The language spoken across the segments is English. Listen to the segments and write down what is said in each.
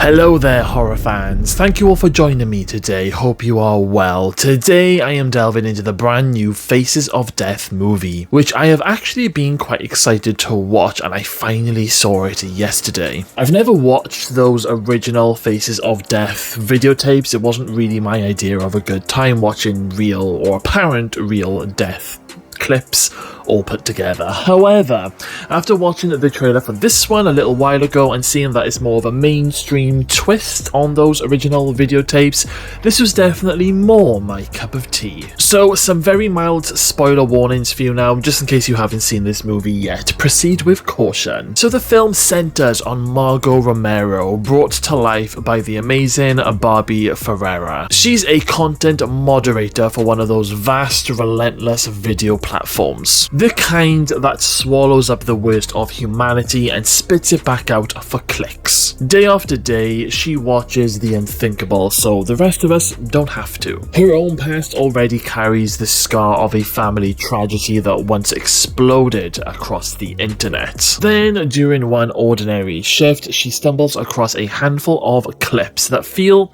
Hello there, horror fans. Thank you all for joining me today. Hope you are well. Today I am delving into the brand new Faces of Death movie, which I have actually been quite excited to watch, and I finally saw it yesterday. I've never watched those original Faces of Death videotapes. It wasn't really my idea of a good time watching real or apparent real death clips all put together. However, after watching the trailer for this one a little while ago and seeing that it's more of a mainstream twist on those original videotapes, this was definitely more my cup of tea. So some very mild spoiler warnings for you now, just in case you haven't seen this movie yet. Proceed with caution. So the film centers on Margot Romero, brought to life by the amazing Barbie Ferreira. She's a content moderator for one of those vast, relentless video platforms. The kind that swallows up the worst of humanity and spits it back out for clicks. Day after day, she watches the unthinkable, so the rest of us don't have to. Her own past already carries the scar of a family tragedy that once exploded across the internet. Then, during one ordinary shift, she stumbles across a handful of clips that feel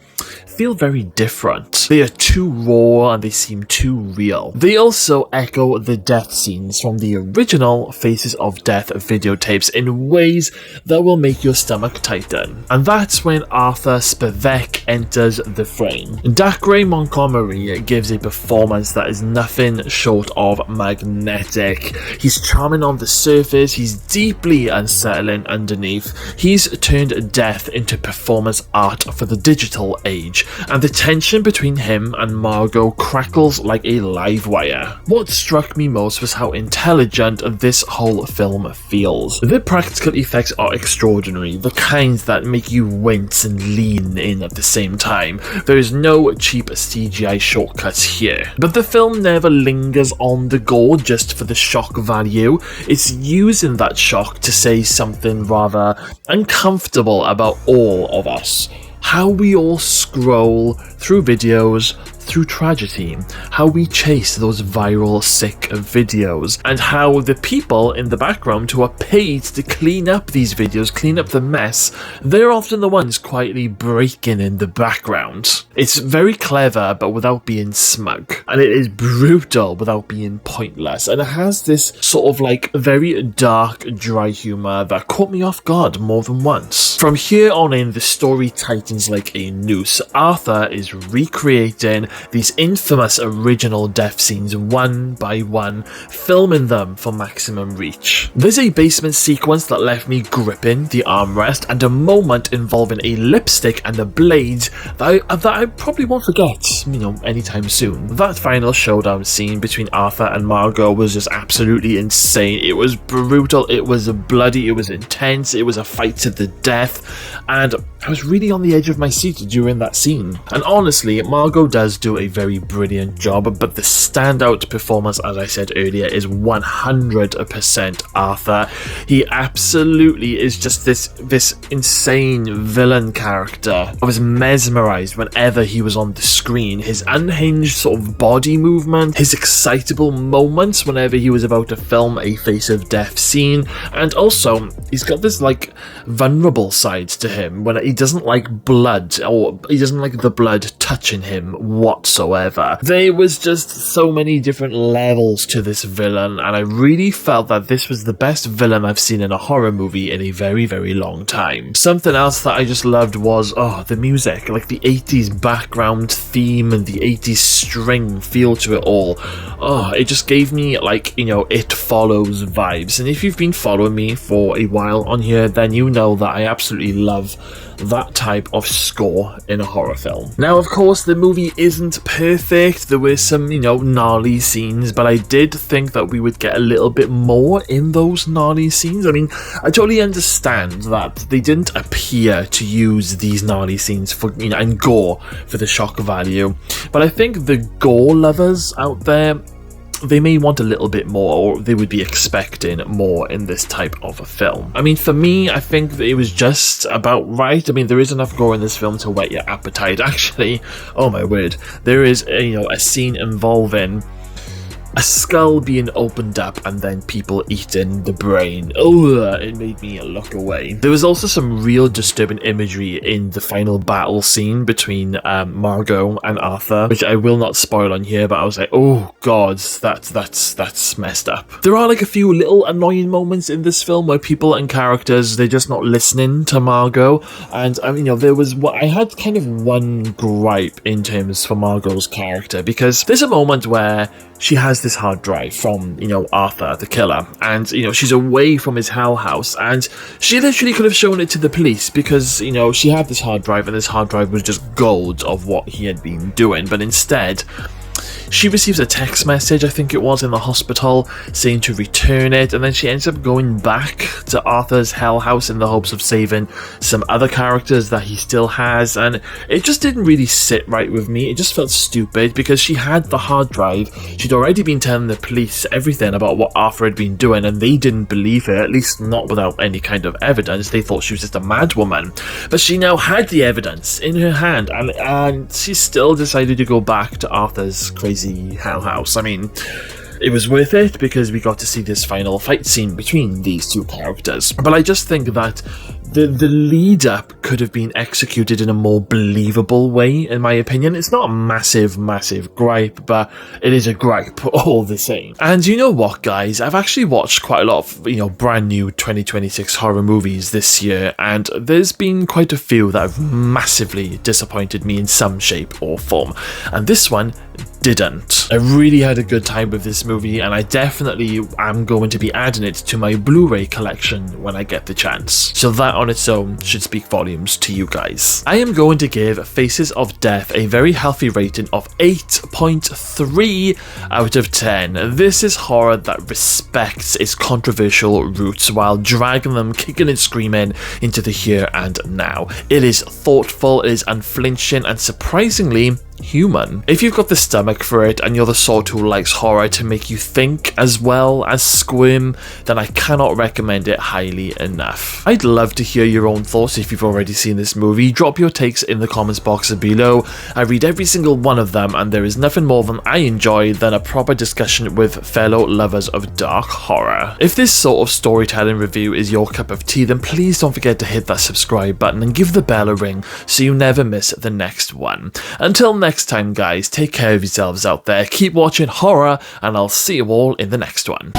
very different. They are too raw and they seem too real. They also echo the death scenes from the original Faces of Death videotapes in ways that will make your stomach tighten. And that's when Arthur Spivak enters the frame. Dacre Montgomery gives a performance that is nothing short of magnetic. He's charming on the surface, he's deeply unsettling underneath. He's turned death into performance art for the digital age, and the tension between him and Margot crackles like a live wire. What struck me most was how intelligent this whole film feels. The practical effects are extraordinary, the kinds that make you wince and lean in at the same time. There is no cheap CGI shortcuts here. But the film never lingers on the gore just for the shock value. It's using that shock to say something rather uncomfortable about all of us. How we all scroll through videos, through tragedy, how we chase those viral sick videos, and how the people in the background who are paid to clean up these videos, clean up the mess, they're often the ones quietly breaking in the background. It's very clever but without being smug, and it is brutal without being pointless, and it has this sort of like very dark, dry humour that caught me off guard more than once. From here on in, the story tightens like a noose. Arthur is recreating these infamous original death scenes one by one, filming them for maximum reach. There's a basement sequence that left me gripping the armrest, and a moment involving a lipstick and a blade that I probably won't forget, anytime soon. That final showdown scene between Arthur and Margot was just absolutely insane. It was brutal, it was bloody, it was intense, it was a fight to the death, and I was really on the edge of my seat during that scene. And honestly, Margot does do a very brilliant job, but the standout performance, as I said earlier, is 100% Arthur. He absolutely is just this insane villain character. I was mesmerized whenever he was on the screen. His unhinged sort of body movement, his excitable moments whenever he was about to film a Face of Death scene, and also he's got this like vulnerable side to him when he doesn't like blood, or he doesn't like the blood touching him whatsoever. There was just so many different levels to this villain, and I really felt that this was the best villain I've seen in a horror movie in a very, very long time. Something else that I just loved was, the music, like the 80s background theme and the 80s string feel to it all. It just gave me like, It Follows vibes. And if you've been following me for a while on here, then you know that I absolutely love that type of score in a horror film. Now, of course, the movie isn't perfect. There were some, gnarly scenes, but I did think that we would get a little bit more in those gnarly scenes. I mean, I totally understand that they didn't appear to use these gnarly scenes for, and gore for the shock value, but I think the gore lovers out there, they may want a little bit more, or they would be expecting more in this type of a film. I mean, for me, I think that it was just about right. I mean, there is enough gore in this film to whet your appetite. Actually, oh my word, there is a scene involving a skull being opened up and then people eating the brain. Oh, it made me look away. There was also some real disturbing imagery in the final battle scene between Margot and Arthur, which I will not spoil on here, but I was like, oh god, that's messed up. There are like a few little annoying moments in this film where people and characters, they're just not listening to Margot, and there was I had kind of one gripe in terms for Margot's character, because there's a moment where she has this hard drive from, Arthur, the killer, and, she's away from his hell house, and she literally could have shown it to the police because, she had this hard drive, and this hard drive was just gold of what he had been doing, but instead, she receives a text message, I think it was, in the hospital saying to return it, and then she ends up going back to Arthur's hell house in the hopes of saving some other characters that he still has, and it just didn't really sit right with me. It just felt stupid because she had the hard drive. She'd already been telling the police everything about what Arthur had been doing, and they didn't believe her, at least not without any kind of evidence. They thought she was just a mad woman, but she now had the evidence in her hand, and she still decided to go back to Arthur's crazy hell house. I mean, it was worth it because we got to see this final fight scene between these two characters. But I just think that the lead up could have been executed in a more believable way, in my opinion. It's not a massive gripe, but it is a gripe all the same. And you know what, guys? I've actually watched quite a lot of, brand new 2026 horror movies this year, and there's been quite a few that have massively disappointed me in some shape or form. And this one didn't. I really had a good time with this movie, and I definitely am going to be adding it to my Blu-ray collection when I get the chance. So that on its own should speak volumes to you guys. I am going to give Faces of Death a very healthy rating of 8.3 out of 10. This is horror that respects its controversial roots while dragging them kicking and screaming into the here and now. It is thoughtful, it is unflinching, and surprisingly human. If you've got the stomach for it and you're the sort who likes horror to make you think as well as squirm, then I cannot recommend it highly enough. I'd love to hear your own thoughts if you've already seen this movie. Drop your takes in the comments box below. I read every single one of them, and there is nothing more than I enjoy than a proper discussion with fellow lovers of dark horror. If this sort of storytelling review is your cup of tea, then please don't forget to hit that subscribe button and give the bell a ring so you never miss the next one. Until next time, guys, take care of yourselves out there, keep watching horror, and I'll see you all in the next one.